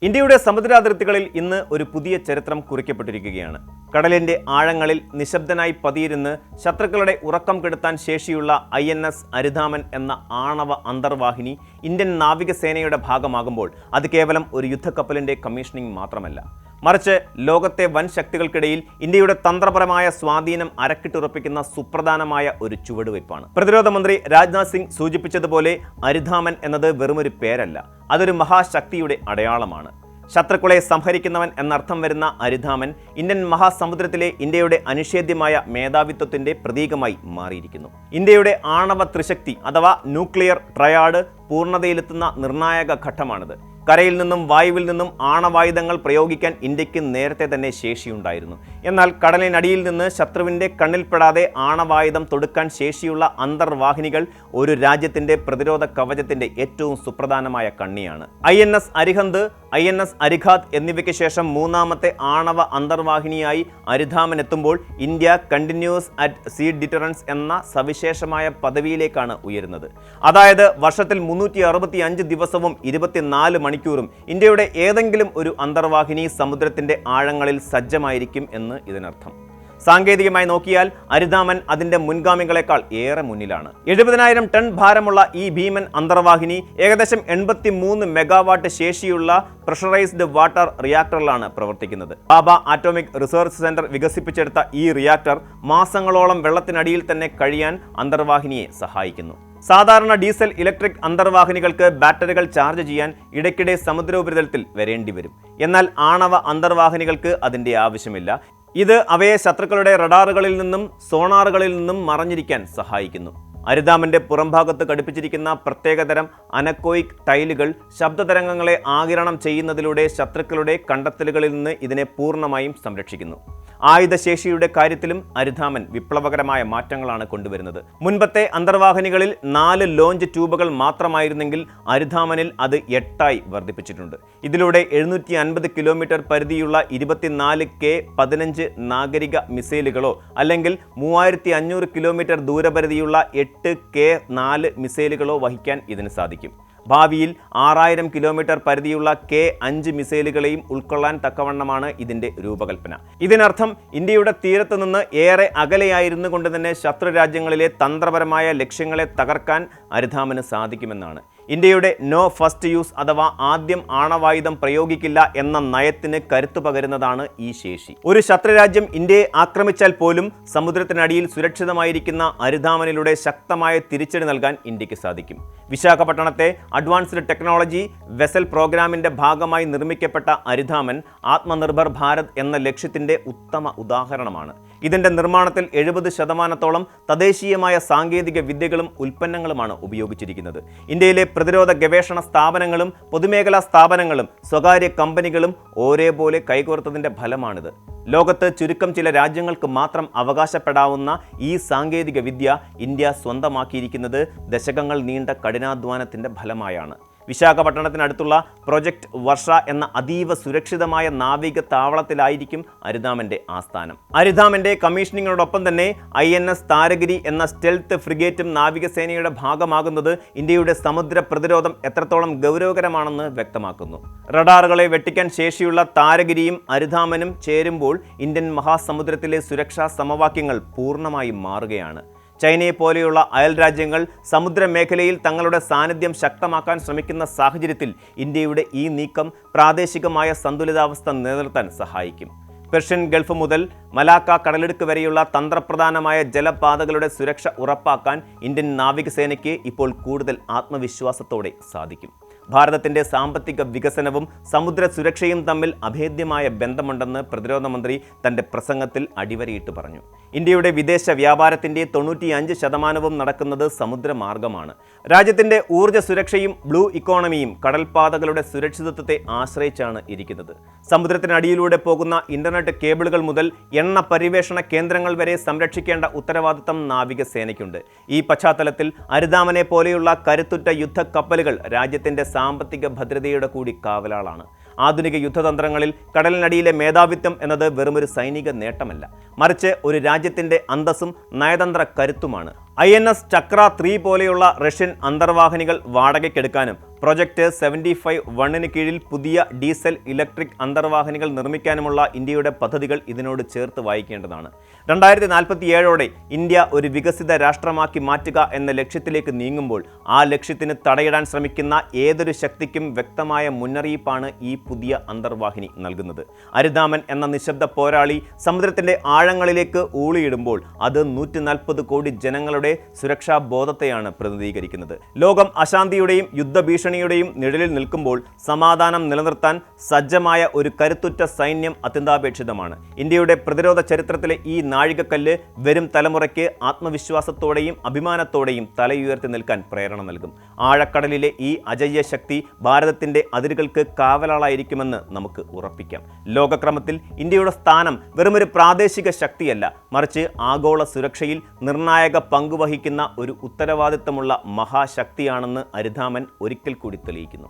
ഇന്ത്യയുടെ സമുദ്രാതിർത്തികളിൽ ഇന്ന് ഒരു പുതിയ ചരിത്രം കുറിക്കപ്പെട്ടിരിക്കുകയാണ്. കടലിന്റെ ആഴങ്ങളിൽ നിശബ്ദനായി പതിയിരുന്ന് ശത്രുക്കളുടെ ഉറക്കം കെടുത്താൻ ശേഷിയുള്ള INS അരിധാമൻ എന്ന ആണവ അന്തർവാഹിനി ഇന്ത്യൻ നാവികസേനയുടെ ഭാഗമാകുമ്പോൾ അത് കേവലം ഒരു യുദ്ധക്കപ്പലിന്റെ കമ്മീഷനിങ് മാത്രമല്ല, മറിച്ച് ലോകത്തെ വൻ ശക്തികൾക്കിടയിൽ ഇന്ത്യയുടെ തന്ത്രപരമായ സ്വാധീനം അരക്കിട്ടുറപ്പിക്കുന്ന സുപ്രധാനമായ ഒരു ചുവടുവയ്പ്പാണ്. പ്രതിരോധ മന്ത്രി രാജ്നാഥ് സിംഗ് സൂചിപ്പിച്ചതുപോലെ അരിധാമൻ എന്നത് വെറുമൊരു പേരല്ല, അതൊരു മഹാശക്തിയുടെ അടയാളമാണ്. ശത്രുക്കളെ സംഹരിക്കുന്നവൻ എന്നർത്ഥം വരുന്ന അരിധാമൻ ഇന്ത്യൻ മഹാസമുദ്രത്തിലെ ഇന്ത്യയുടെ അനിഷേധ്യമായ മേധാവിത്വത്തിന്റെ പ്രതീകമായി മാറിയിരിക്കുന്നു. ഇന്ത്യയുടെ ആണവ ത്രിശക്തി അഥവാ ന്യൂക്ലിയർ ട്രയാഡ് പൂർണ്ണതയിലെത്തുന്ന നിർണായക ഘട്ടമാണിത്. കരയിൽ നിന്നും വായുവിൽ നിന്നും ആണവായുധങ്ങൾ പ്രയോഗിക്കാൻ ഇന്ത്യക്ക് നേരത്തെ തന്നെ ശേഷിയുണ്ടായിരുന്നു. എന്നാൽ കടലിനടിയിൽ നിന്ന് ശത്രുവിൻ്റെ കണ്ണിൽപ്പെടാതെ ആണവായുധം തൊടുക്കാൻ ശേഷിയുള്ള അന്തർവാഹിനികൾ ഒരു രാജ്യത്തിൻ്റെ പ്രതിരോധ കവചത്തിൻ്റെ ഏറ്റവും സുപ്രധാനമായ കണ്ണിയാണ്. INS അരിഹന്ത്, INS അരിഘാത് എന്നിവയ്ക്ക് ശേഷം മൂന്നാമത്തെ ആണവ അന്തർവാഹിനിയായി അരിധാമൻ എത്തുമ്പോൾ India continuous at see deterrence എന്ന സവിശേഷമായ പദവിയിലേക്കാണ് ഉയരുന്നത്. അതായത് വർഷത്തിൽ 365 ദിവസവും 24 മണിക്കൂറും ഇന്ത്യയുടെ ഏതെങ്കിലും ഒരു അന്തർവാഹിനി സമുദ്രത്തിന്റെ ആഴങ്ങളിൽ സജ്ജമായിരിക്കും എന്ന് ഇതിനർത്ഥം. സാങ്കേതികമായി നോക്കിയാൽ അരിധാമൻ അതിന്റെ മുൻഗാമികളെക്കാൾ ഏറെ മുന്നിലാണ്. 70,000 ടൺ ഭാരമുള്ള ഈ ഭീമൻ അന്തർവാഹിനി ഏകദേശം 83 മെഗാവാട്ട് ശേഷിയുള്ള പ്രഷറൈസ്ഡ് വാട്ടർ റിയാക്ടറിലാണ് പ്രവർത്തിക്കുന്നത്. ബാബ ആറ്റോമിക് റിസർച്ച് സെന്റർ വികസിപ്പിച്ചെടുത്ത ഈ റിയാക്ടർ മാസങ്ങളോളം വെള്ളത്തിനടിയിൽ തന്നെ കഴിയാൻ അന്തർവാഹിനിയെ സഹായിക്കുന്നു. സാധാരണ ഡീസൽ ഇലക്ട്രിക് അന്തർവാഹിനികൾക്ക് ബാറ്ററികൾ ചാർജ് ചെയ്യാൻ ഇടയ്ക്കിടെ സമുദ്രോപരിതലത്തിൽ വരേണ്ടി വരും. എന്നാൽ ആണവ അന്തർവാഹിനികൾക്ക് അതിൻ്റെ ആവശ്യമില്ല. ഇത് അവയെ ശത്രുക്കളുടെ റഡാറുകളിൽ നിന്നും സോണാറുകളിൽ നിന്നും മറഞ്ഞിരിക്കാൻ സഹായിക്കുന്നു. അരിധാമന്റെ പുറംഭാഗത്ത് ഘടിപ്പിച്ചിരിക്കുന്ന പ്രത്യേകതരം അനക്കോയിക് ടൈലുകൾ ശബ്ദതരംഗങ്ങളെ ആഗിരണം ചെയ്യുന്നതിലൂടെ ശത്രുക്കളുടെ കണ്ടെത്തലുകളിൽ നിന്ന് ഇതിനെ പൂർണ്ണമായും സംരക്ഷിക്കുന്നു. ആയുധശേഷിയുടെ കാര്യത്തിലും അരിധാമൻ വിപ്ലവകരമായ മാറ്റങ്ങളാണ് കൊണ്ടുവരുന്നത്. മുൻപത്തെ അന്തർവാഹിനികളിൽ 4 ലോഞ്ച് ട്യൂബുകൾ മാത്രമായിരുന്നെങ്കിൽ അരിധാമനിൽ അത് 8 വർദ്ധിപ്പിച്ചിട്ടുണ്ട്. ഇതിലൂടെ 750 കിലോമീറ്റർ പരിധിയുള്ള 24K-15 നാഗരിക മിസൈലുകളോ അല്ലെങ്കിൽ 3500 കിലോമീറ്റർ ദൂരപരിധിയുള്ള 8K-4 മിസൈലുകളോ വഹിക്കാൻ ഇതിന് സാധിക്കും. ഭാവിയിൽ 6000 കിലോമീറ്റർ പരിധിയുള്ള K-5 മിസൈലുകളെയും ഉൾക്കൊള്ളാൻ തക്കവണ്ണമാണ് ഇതിന്റെ രൂപകൽപ്പന. ഇതിനർത്ഥം ഇന്ത്യയുടെ തീരത്ത് നിന്ന് ഏറെ അകലെയായിരുന്നു കൊണ്ട് തന്നെ ശത്രു രാജ്യങ്ങളിലെ തന്ത്രപരമായ ലക്ഷ്യങ്ങളെ തകർക്കാൻ അരിധാമന് സാധിക്കുമെന്നാണ്. ഇന്ത്യയുടെ നോ ഫസ്റ്റ് യൂസ് അഥവാ ആദ്യം ആണവായുധം പ്രയോഗിക്കില്ല എന്ന നയത്തിന് കരുത്തു പകരുന്നതാണ് ഈ ശേഷി. ഒരു ശത്രുരാജ്യം ഇന്ത്യയെ ആക്രമിച്ചാൽ പോലും സമുദ്രത്തിനടിയിൽ സുരക്ഷിതമായിരിക്കുന്ന അരിധാമനിലൂടെ ശക്തമായ തിരിച്ചടി നൽകാൻ ഇന്ത്യക്ക് സാധിക്കും. വിശാഖപട്ടണത്തെ അഡ്വാൻസ്ഡ് ടെക്നോളജി വെസൽ പ്രോഗ്രാമിന്റെ ഭാഗമായി നിർമ്മിക്കപ്പെട്ട അരിധാമൻ ആത്മനിർഭർ ഭാരത് എന്ന ലക്ഷ്യത്തിന്റെ ഉത്തമ ഉദാഹരണമാണ്. ഇതിന്റെ നിർമ്മാണത്തിൽ 70% തദ്ദേശീയമായ സാങ്കേതിക വിദ്യകളും ഉൽപ്പന്നങ്ങളുമാണ് ഉപയോഗിച്ചിരിക്കുന്നത്. ഇന്ത്യയിലെ പ്രതിരോധ ഗവേഷണ സ്ഥാപനങ്ങളും പൊതുമേഖലാ സ്ഥാപനങ്ങളും സ്വകാര്യ കമ്പനികളും ഒരേപോലെ കൈകോർത്തതിന്റെ ഫലമാണിത്. ലോകത്ത് ചുരുക്കം ചില രാജ്യങ്ങൾക്ക് മാത്രം അവകാശപ്പെടാവുന്ന ഈ സാങ്കേതിക വിദ്യ ഇന്ത്യ സ്വന്തമാക്കിയിരിക്കുന്നത് ദശകങ്ങൾ നീണ്ട കഠിനാധ്വാനത്തിന്റെ ഫലമായാണ്. വിശാഖപട്ടണത്തിനടുത്തുള്ള പ്രൊജക്ട് വർഷ എന്ന അതീവ സുരക്ഷിതമായ നാവിക താവളത്തിലായിരിക്കും അരിധാമന്റെ ആസ്ഥാനം. അരിധാമന്റെ കമ്മീഷനിങ്ങിനോടൊപ്പം തന്നെ INS താരഗിരി എന്ന സ്റ്റെൽത്ത് ഫ്രിഗേറ്റും നാവികസേനയുടെ ഭാഗമാകുന്നത് ഇന്ത്യയുടെ സമുദ്ര പ്രതിരോധം എത്രത്തോളം ഗൗരവകരമാണെന്ന് വ്യക്തമാക്കുന്നു. റഡാറുകളെ വെട്ടിക്കാൻ ശേഷിയുള്ള താരഗിരിയും അരിധാമനും ചേരുമ്പോൾ ഇന്ത്യൻ മഹാസമുദ്രത്തിലെ സുരക്ഷാ സമവാക്യങ്ങൾ പൂർണ്ണമായും മാറുകയാണ്. ചൈനയെ പോലെയുള്ള അയൽ രാജ്യങ്ങൾ സമുദ്രമേഖലയിൽ തങ്ങളുടെ സാന്നിധ്യം ശക്തമാക്കാൻ ശ്രമിക്കുന്ന സാഹചര്യത്തിൽ ഇന്ത്യയുടെ ഈ നീക്കം പ്രാദേശികമായ സന്തുലിതാവസ്ഥ നിലനിർത്താൻ സഹായിക്കും. പെർഷ്യൻ ഗൾഫ് മുതൽ മലാക്ക കടലിടുക്ക് വരെയുള്ള തന്ത്രപ്രധാനമായ ജലപാതകളുടെ സുരക്ഷ ഉറപ്പാക്കാൻ ഇന്ത്യൻ നാവികസേനയ്ക്ക് ഇപ്പോൾ കൂടുതൽ ആത്മവിശ്വാസത്തോടെ സാധിക്കും. ഭാരതത്തിന്റെ സാമ്പത്തിക വികസനവും സമുദ്ര സുരക്ഷയും തമ്മിൽ അഭേദ്യമായ ബന്ധമുണ്ടെന്ന് പ്രതിരോധ മന്ത്രി തന്റെ പ്രസംഗത്തിൽ അടിവരയിട്ട് പറഞ്ഞു. ഇന്ത്യയുടെ വിദേശ വ്യാപാരത്തിന്റെ 95% നടക്കുന്നത് സമുദ്രമാർഗമാണ്. രാജ്യത്തിന്റെ ഊർജ്ജ സുരക്ഷയും ബ്ലൂ ഇക്കോണമിയും കടൽപാതകളുടെ സുരക്ഷിതത്വത്തെ ആശ്രയിച്ചാണ് ഇരിക്കുന്നത്. സമുദ്രത്തിനടിയിലൂടെ പോകുന്ന ഇന്റർനെറ്റ് കേബിളുകൾ മുതൽ എണ്ണ പരിവേഷണ കേന്ദ്രങ്ങൾ വരെ സംരക്ഷിക്കേണ്ട ഉത്തരവാദിത്തം നാവികസേനയ്ക്കുണ്ട്. ഈ പശ്ചാത്തലത്തിൽ അരിധാമനെ പോലെയുള്ള കരുത്തുറ്റ യുദ്ധക്കപ്പലുകൾ രാജ്യത്തിന്റെ സാമ്പത്തിക ഭദ്രതയുടെ കൂടി കാവലാളാണ്. ആധുനിക യുദ്ധതന്ത്രങ്ങളിൽ കടലിനടിയിലെ മേധാവിത്വം എന്നത് വെറുമൊരു സൈനിക നേട്ടമല്ല, മറിച്ച് ഒരു രാജ്യത്തിന്റെ അന്തസ്സും നയതന്ത്ര കരുത്തുമാണ്. INS ചക്ര 3 പോലെയുള്ള റഷ്യൻ അന്തർവാഹിനികൾ വാടകയ്ക്കെടുക്കാനും പ്രൊജക്ട് 75-1 കീഴിൽ പുതിയ ഡീസൽ ഇലക്ട്രിക് അന്തർവാഹിനികൾ നിർമ്മിക്കാനുമുള്ള ഇന്ത്യയുടെ പദ്ധതികൾ ഇതിനോട് ചേർത്ത് വായിക്കേണ്ടതാണ്. 2047ഓടെ ഇന്ത്യ ഒരു വികസിത രാഷ്ട്രമാക്കി മാറ്റുക എന്ന ലക്ഷ്യത്തിലേക്ക് നീങ്ങുമ്പോൾ ആ ലക്ഷ്യത്തിന് തടയിടാൻ ശ്രമിക്കുന്ന ഏതൊരു ശക്തിക്കും വ്യക്തമായ മുന്നറിയിപ്പാണ് ഈ പുതിയ അന്തർവാഹിനി നൽകുന്നത്. അരിതാമൻ എന്ന നിശബ്ദ പോരാളി സമുദ്രത്തിന്റെ ആഴങ്ങളിലേക്ക് ഊളിയിടുമ്പോൾ അത് 140 കോടി ജനങ്ങളുടെ സുരക്ഷാ ബോധത്തെയാണ് പ്രതിനിധീകരിക്കുന്നത്. ലോകം അശാന്തിയുടെയും യുദ്ധഭീഷണിയുടെയും നിഴലിൽ നിൽക്കുമ്പോൾ സമാധാനം നിലനിർത്താൻ സജ്ജമായ ഒരു കരുത്തുറ്റ സൈന്യം അത്യന്താപേക്ഷിതമാണ്. ഇന്ത്യയുടെ പ്രതിരോധ ചരിത്രത്തിലെ ഈ നാഴികക്കല്ല് വരും തലമുറയ്ക്ക് ആത്മവിശ്വാസത്തോടെയും അഭിമാനത്തോടെയും തലയുയർത്തി നിൽക്കാൻ പ്രേരണ നൽകും. ആഴക്കടലിലെ ഈ അജയ്യ ശക്തി ഭാരതത്തിന്റെ അതിരുകൾക്ക് കാവലാളായിരിക്കുമെന്ന് നമുക്ക് ഉറപ്പിക്കാം. ലോകക്രമത്തിൽ ഇന്ത്യയുടെ സ്ഥാനം വെറുമൊരു പ്രാദേശിക ശക്തിയല്ല, മറിച്ച് ആഗോള സുരക്ഷയിൽ നിർണായക പങ്കുവഹിക്കുന്ന ഒരു ഉത്തരവാദിത്തമുള്ള മഹാശക്തിയാണെന്ന് അരിതാമൻ ഒരിക്കൽ കൂടി തെളിയിക്കുന്നു.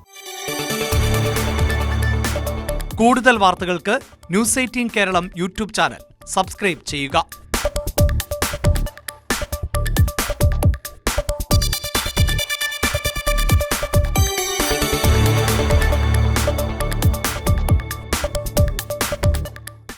കൂടുതൽ വാർത്തകൾക്ക് news 18 Keralam YouTube channel subscribe ചെയ്യുക.